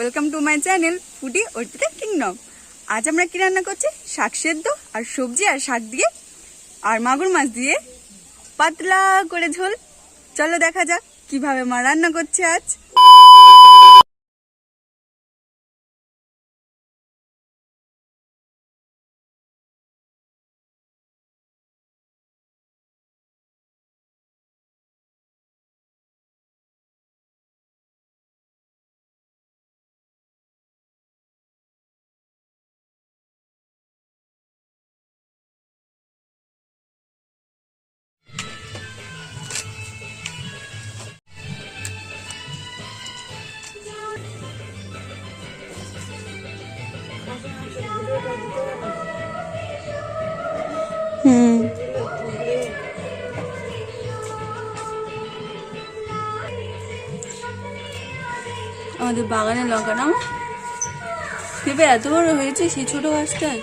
Welcome to my channel foodie Arpita kingdom. আজ আমরা কি রান্না করছি? শাক সেদ্ধ আর সবজি আর শাক দিয়ে আর মাগুর মাছ দিয়ে পাতলা করে ঝোল। চলো দেখা যাক কিভাবে মা রান্না করছে আজ। আমাদের বাগানে লঙ্কা না পেঁপে এত বড় হয়েছে সেই ছোট গাছটায়।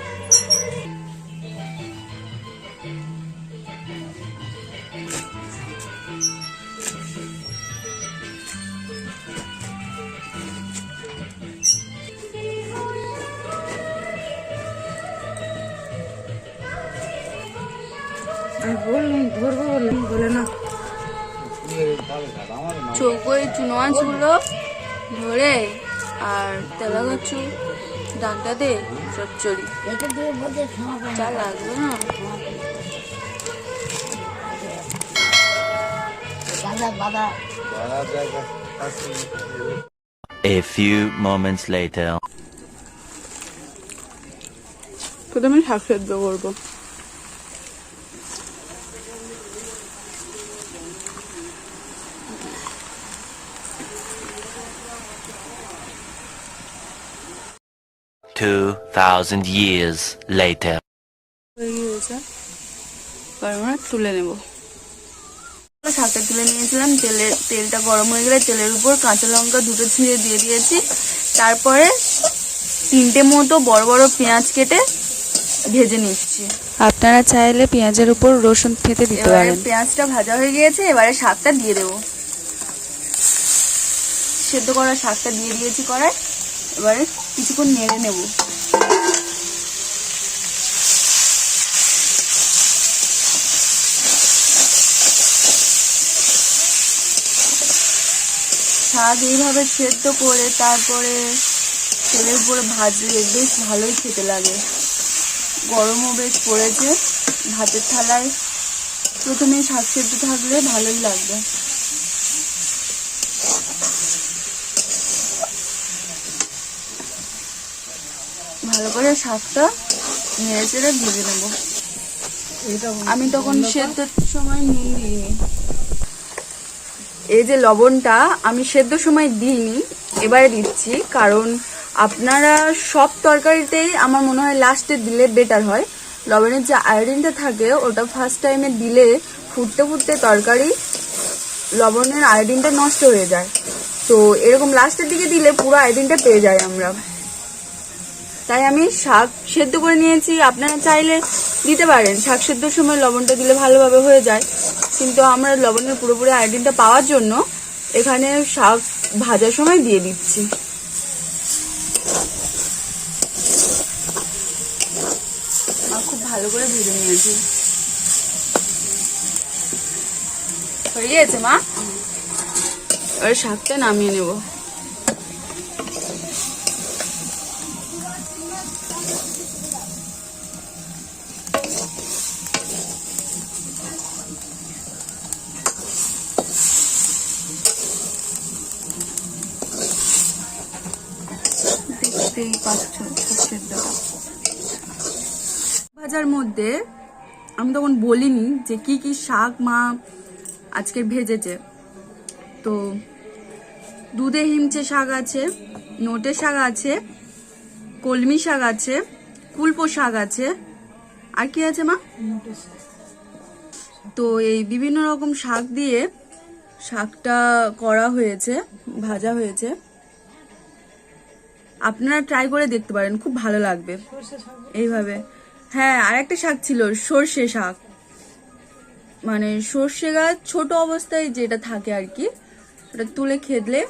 চৌকোয় চুনো মাছগুলো ধরে আর তেলা গাছু ডান্টা দে চচ্চড়ি যা লাগবে না। A few moments later. প্রথমে শাক সেদ্ধ করবো। 2000 years later. তুলে নেব। শাকটা তুলে নিয়েছিলাম, তেলটা গরম হয়ে গেলে তেলের উপর কাঁচা লঙ্কা দুটো ছিঁড়ে দিয়ে দিয়েছি। তারপরে 3টে মতো বড় বড় পেঁয়াজ কেটে ভেজে নিচ্ছি। আপনারা চাইলে পেঁয়াজের উপর রসুন থেতে দিতে পারেন। পেঁয়াজটা ভাজা হয়ে গিয়েছে, এবারে শাকটা দিয়ে দেবো। সেদ্ধ করা শাকটা দিয়ে দিয়েছি কড়াই। এবারে কিছুক্ষণ নেড়ে নেব। শাক এইভাবে সেদ্ধ করে তারপরে তেলের উপরে ভাজলে বেশ ভালোই খেতে লাগে। গরমও বেশ পড়েছে, ভাতের থালায় প্রথমে শাক সেদ্ধ থাকলে ভালোই লাগবে। ভালো করে শাকটা নেড়ে চেড়ে ভেজে নেব। আমি তখন সেদ্ধর সময় নুন দিইনি। এই যে লবণটা আমি সেদ্ধ সময় দিইনি, এবারে দিচ্ছি, কারণ আপনারা সব তরকারিতেই আমার মনে হয় লাস্টে দিলে বেটার হয়। লবণের যে আয়োডিনটা থাকে ওটা ফার্স্ট টাইমে দিলে ফুটতে ফুটতে তরকারি লবণের আয়োডিনটা নষ্ট হয়ে যায়। তো এরকম লাস্টের দিকে দিলে পুরো আয়োডিনটা পেয়ে যাই আমরা। তাই আমি শাক সেদ্ধ করে নিয়েছি। আপনারা চাইলে দিতে পারেন, শাক সেদ্ধর সময় লবণটা দিলে ভালোভাবে হয়ে যায়, কিন্তু আমরা লবণের পুরোপুরি আয়োডিনটা পাওয়ার জন্য এখানে শাক ভাজার সময় দিয়ে দিচ্ছি। খুব ভালো করে ভেজে নিয়েছি। হয়ে গিয়েছে মা, এবার শাকটা নামিয়ে নেব। ভাজার মধ্যে আমি তখন বলিনি যে কি কি শাক মা আজকে ভেজেছে। তো দুধে হিমচে শাক আছে, নোটে শাক আছে, কলমি শাক আছে, কুলপো শাক আছে, আর কি আছে মা? তো এই বিভিন্ন রকম শাক দিয়ে শাকটা করা হয়েছে, ভাজা হয়েছে। আপনারা ট্রাই করে দেখতে পারেন, খুব ভালো লাগবে এইভাবে। হ্যাঁ, আর একটা শাক ছিল সর্ষে শাক, মানে সর্ষে গাছ ছোট অবস্থায় যেটা থাকে আর কি, ওটা তুলে খেদলে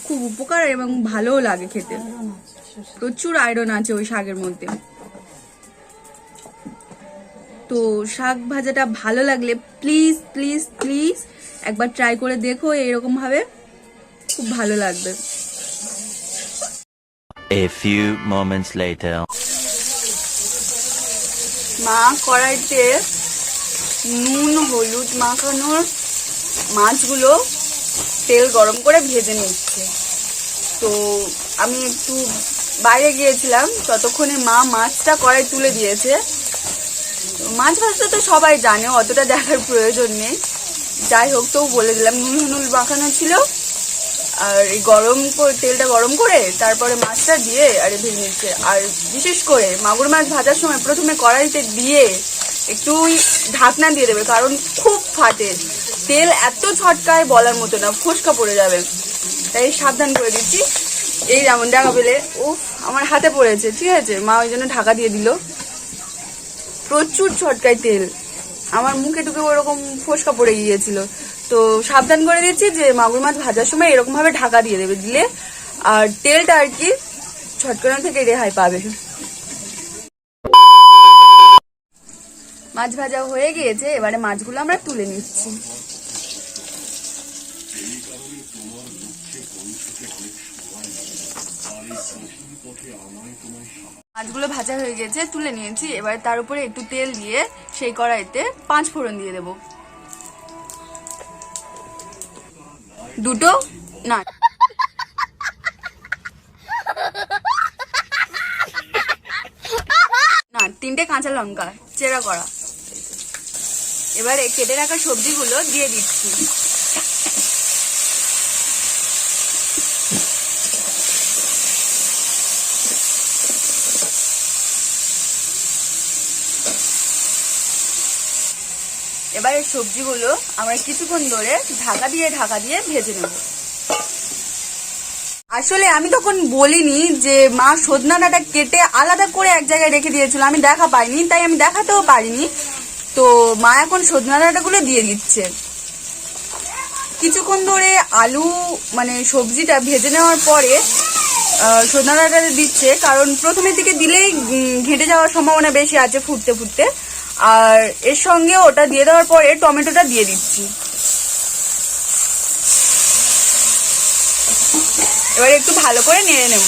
খুব উপকার এবং ভালোও লাগে খেতে। প্রচুর আয়রন আছে ওই শাকের মধ্যে। তো শাক ভাজাটা ভালো লাগলে প্লিজ প্লিজ প্লিজ একবার ট্রাই করে দেখো এরকম ভাবে, খুব ভালো লাগবে। A few moments later. মা কড়াইতে নুন হলুদ মাখানোর মাছগুলো তেল গরম করে ভেজে নিচ্ছে। তো আমি একটু বাইরে গিয়েছিলাম, ততক্ষণে মা মাছটা কড়াই তুলে দিয়েছে। মাছ ভাজতে তো সবাই জানে, অতটা দেখার প্রয়োজন নেই, যাই হোক তো বলে দিলাম। নুন হলুদ মাখানো ছিল, আর এই তেলটা গরম করে তারপরে মাছটা দিয়ে আরে ভেজে নিচ্ছে। আর বিশেষ করে মাগুর মাছ ভাজার সময় প্রথমে কড়াইতে দিয়ে একটু ঢাকনা দিয়ে দেবে, কারণ খুব ফাটে, তেল এত ছটকায় বলার মতো না, ফোসকা পড়ে যাবে, তাই সাবধান করে দিচ্ছি। এই যেমন দেখা পেলে আমার হাতে পড়েছে, ঠিক আছে, মা ওই জন্য ঢাকা দিয়ে দিল। প্রচুর ছটকায় তেল, আমার মুখে টুকে ওরকম ফোসকা পড়ে গিয়েছিল। তো সাবধান করে দিচ্ছি যে মাগুর মাছ ভাজার সময় এরকম ভাবে ঢাকা দিয়ে দেবে, দিলে আর তেলটা আর কি ছটকানো থেকে রেহাই পাবে। মাছ ভাজা হয়ে গিয়েছে, এবারে মাছগুলো আমরা তুলে নিচ্ছি। মাছগুলো ভাজা হয়ে গেছে, তুলে নিয়েছি। এবার তার উপরে একটু তেল দিয়ে সেই কড়াইতে 5 ফোড়ন দিয়ে দেব। দুটো না, 3টে কাঁচা লঙ্কা চেরা করা। এবারে কেটে রাখা সবজিগুলো দিয়ে দিচ্ছি। এবারে সবজিগুলো আমরা কিছুক্ষণ ধরে ঢাকা দিয়ে ভেজে নেব। আসলে আমি তখন বলিনি যে মা সজনা ডাঁটা কেটে আলাদা করে এক জায়গায় রেখে দিয়েছিল, আমি দেখা পাইনি, তাই আমি দেখাতেও পারিনি। তো মা এখন সজনা ডাঁটাগুলো দিয়ে দিচ্ছে। কিছুক্ষণ ধরে আলু মানে সবজিটা ভেজে নেওয়ার পরে সজনা ডাঁটাটা দিচ্ছে, কারণ প্রথমের দিকে দিলেই ঘেঁটে যাওয়ার সম্ভাবনা বেশি আছে ফুটতে ফুটতে। আর এর সঙ্গে ওটা দিয়ে দেওয়ার পরে টমেটোটা দিয়ে দিচ্ছি। এবার একটু ভালো করে নেড়ে নেব।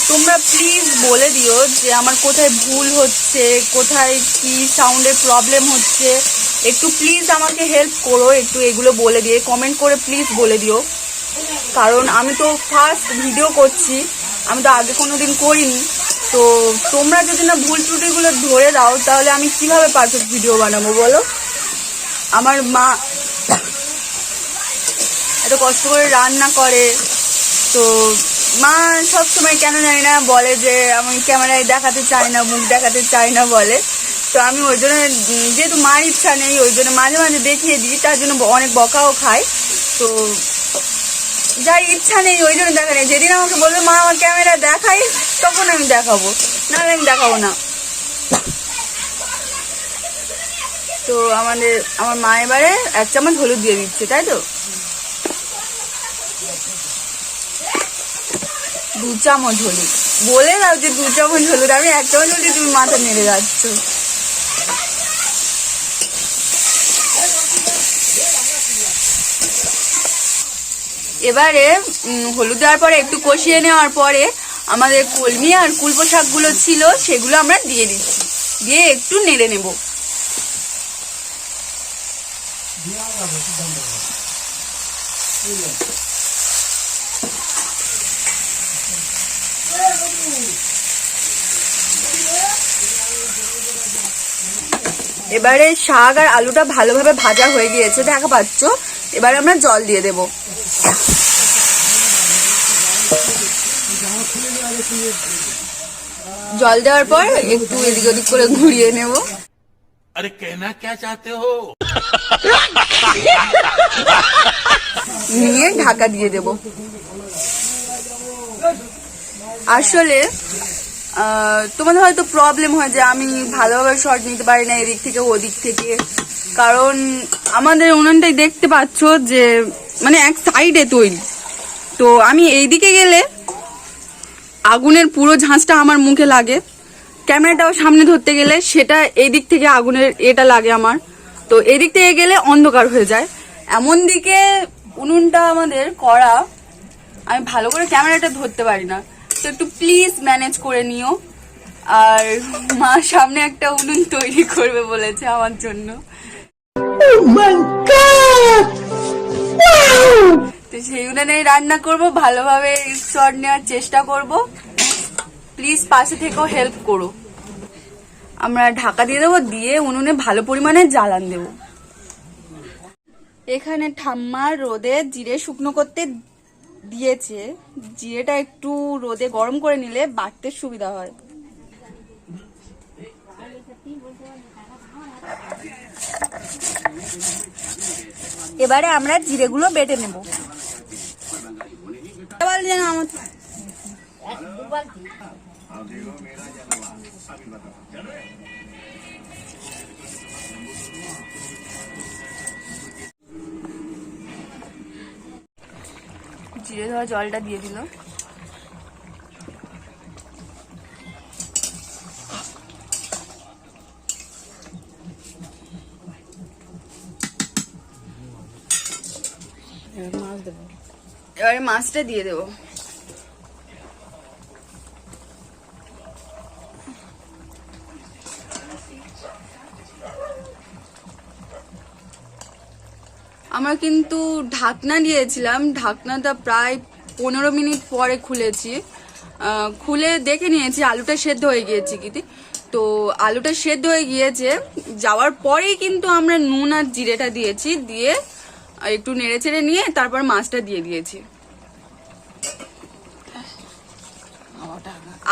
তোমরা প্লিজ বলে দিও যে আমার কোথায় ভুল হচ্ছে, কোথায় কি সাউন্ডের প্রবলেম হচ্ছে, একটু প্লিজ আমাকে হেল্প করো, একটু এগুলো বলে দিয়ে কমেন্ট করে প্লিজ বলে দিও। কারণ আমি তো ফার্স্ট ভিডিও করছি, আমি তো আগে কোনোদিন করিনি। তো তোমরা যদি না ভুল ত্রুটিগুলো ধরে দাও তাহলে আমি কিভাবে পারফেক্ট ভিডিও বানাবো বলো। আমার মা এত কষ্ট করে রান্না করে, তো মা সবসময় কেন জানি না বলে যে আমি ক্যামেরায় দেখাতে চাই না, মুখ দেখাতে চাই না বলে। তো আমি ওই জন্য, যেহেতু মার ইচ্ছা নেই, ওই জন্য মাঝে মাঝে দেখিয়ে দিই, তার জন্য অনেক বকাও খাই। তো যার ইচ্ছা নেই ওই জন্য দেখা নেই, যেদিন আমাকে বলবে মা আমার ক্যামেরা দেখাই, তখন আমি দেখাবো, নাহলে আমি দেখাবো না। তো আমার মা এবারে 1 চামচ হলুদ দিয়ে দিচ্ছে, তাই তো 2 চামচ হলুদ বলে দাও যে 2 চামচ হলুদ, আমি 1 চামচ হলুদ, তুমি মাথা নেড়ে যাচ্ছ। এবারে হলুদ দেওয়ার পরে একটু কষিয়ে নেওয়ার পরে আমাদের কলমি আর কুলপো শাকগুলো ছিল সেগুলো আমরা দিয়ে দিচ্ছি, দিয়ে একটু নেড়ে নেব। এবারে শাক আর আলুটা ভালোভাবে ভাজা হয়ে গিয়েছে, দেখা পাচ্ছ। এবারে আমরা জল দিয়ে দেব। জল দেওয়ার পর একটু এদিক ওদিক করে ঘুরিয়ে নেব। अरे कहना क्या चाहते हो? নিয়ে ঢাকা দিয়ে দেব। আসলে তোমাদের হয়তো প্রবলেম হয় যে আমি ভালোভাবে শর্ট নিতে পারি না, এদিক থেকে ওদিক থেকে, কারণ আমাদের উনুনটাই দেখতে পাচ্ছ যে মানে এক সাইডে তৈরি, তো আমি এইদিকে গেলে আগুনের পুরো ঝাঁঝটা আমার মুখে লাগে, ক্যামেরাটাও সামনে ধরতে গেলে সেটা এই দিক থেকে আগুনের এটা লাগে আমার, তো এদিক থেকে গেলে অন্ধকার হয়ে যায়। এমন দিকে উনুনটা আমাদের করা, আমি ভালো করে ক্যামেরাটা ধরতে পারি না, তো একটু প্লিজ ম্যানেজ করে নিও। আর মা সামনে একটা উনুন তৈরি করবে বলেছে আমার জন্য, তো সেই উনুনেই রান্না করব, ভালোভাবে শট নেওয়ার চেষ্টা করব, প্লিজ পাশে থেকেও হেল্প করো। আমরা ঢাকা দিয়ে দেবো, দিয়ে উনুনে ভালো পরিমাণে জ্বালান দেব। এখানে ঠাম্মা রোদে জিরে শুকনো করতে দিয়েছে, জিরেটা একটু রোদে গরম করে নিলে বাটতে সুবিধা হয়। এবারে আমরা জিরেগুলো বেটে নেব। জিরে ধোয়া জলটা দিয়ে দিল। এবারে মাছটা দিয়ে দেবো। আমরা কিন্তু ঢাকনা দিয়েছিলাম, ঢাকনাটা প্রায় 15 মিনিট পরে খুলেছি, খুলে দেখে নিয়েছি আলুটা সেদ্ধ হয়ে গিয়েছে কি, তো আলুটা সেদ্ধ হয়ে গিয়েছে। যাওয়ার পরেই কিন্তু আমরা নুন আর জিরেটা দিয়েছি, দিয়ে একটু নেড়ে চেড়ে নিয়ে তারপর মাছটা দিয়ে দিয়েছি।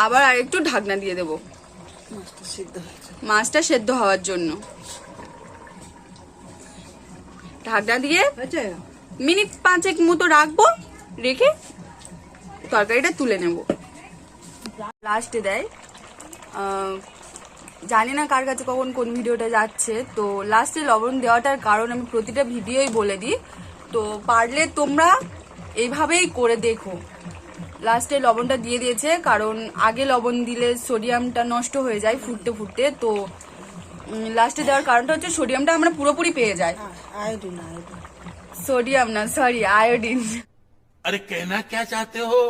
আবার আর একটু ঢাকনা দিয়ে দেবো মাছটা সেদ্ধ হওয়ার জন্য। ঢাকনা দিয়ে মিনিট 5 মতো রাখবো, রেখে তরকারিটা তুলে নেব। লাস্টে দেয়, জানি না কার কাছে কখন কোন ভিডিওটা যাচ্ছে, তো লাস্টে লবণ দেওয়াটার কারণ আমি প্রতিটা ভিডিওই বলে দিই, তো পারলে তোমরা এইভাবেই করে দেখো। লাস্টে লবণটা দিয়ে দিয়েছে, কারণ আগে লবণ দিলে সোডিয়ামটা নষ্ট হয়ে যায় ফুটতে ফুটতে, তো লাস্টে দেওয়ার কারণটা হচ্ছে সোডিয়ামটা আমরা পুরোপুরি পেয়ে যাই। সোডিয়াম না, সরি, আয়োডিন। अरे कहना क्या चाहते हो?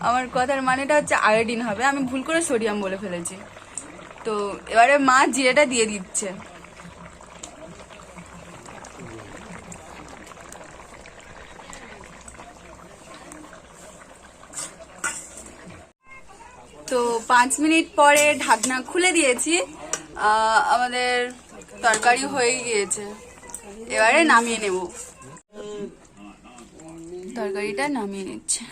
আমার কথার মানেটা হচ্ছে আয়োডিন হবে, আমি ভুল করে সোডিয়াম বলে ফেলেছি। তো এবারে মা জিরেটা দিয়ে দিচ্ছে। তো 5 মিনিট পরে ঢাকনা খুলে দিয়েছি, আমাদের তরকারি হয়ে গিয়েছে। এবারে নামিয়ে নেব, তরকারিটা নামিয়ে নিচ্ছে,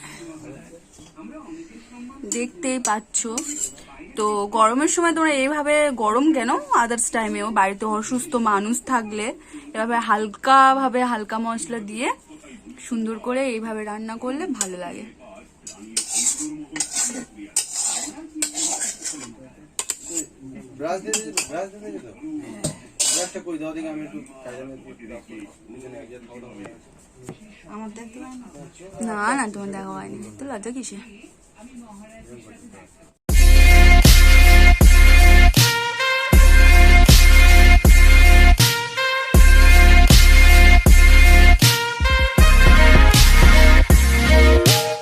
দেখতেই পাচ্ছ। তো গরমের সময় তোমরা এইভাবে, গরম কেন আদার্স টাইমেও বাড়িতে অসুস্থ মানুষ থাকলে এভাবে হালকা মশলা দিয়ে সুন্দর করে এইভাবে রান্না করলে ভালো লাগে। না না, তোমার দেখা হয়নি তো, লজ্জা কিসে।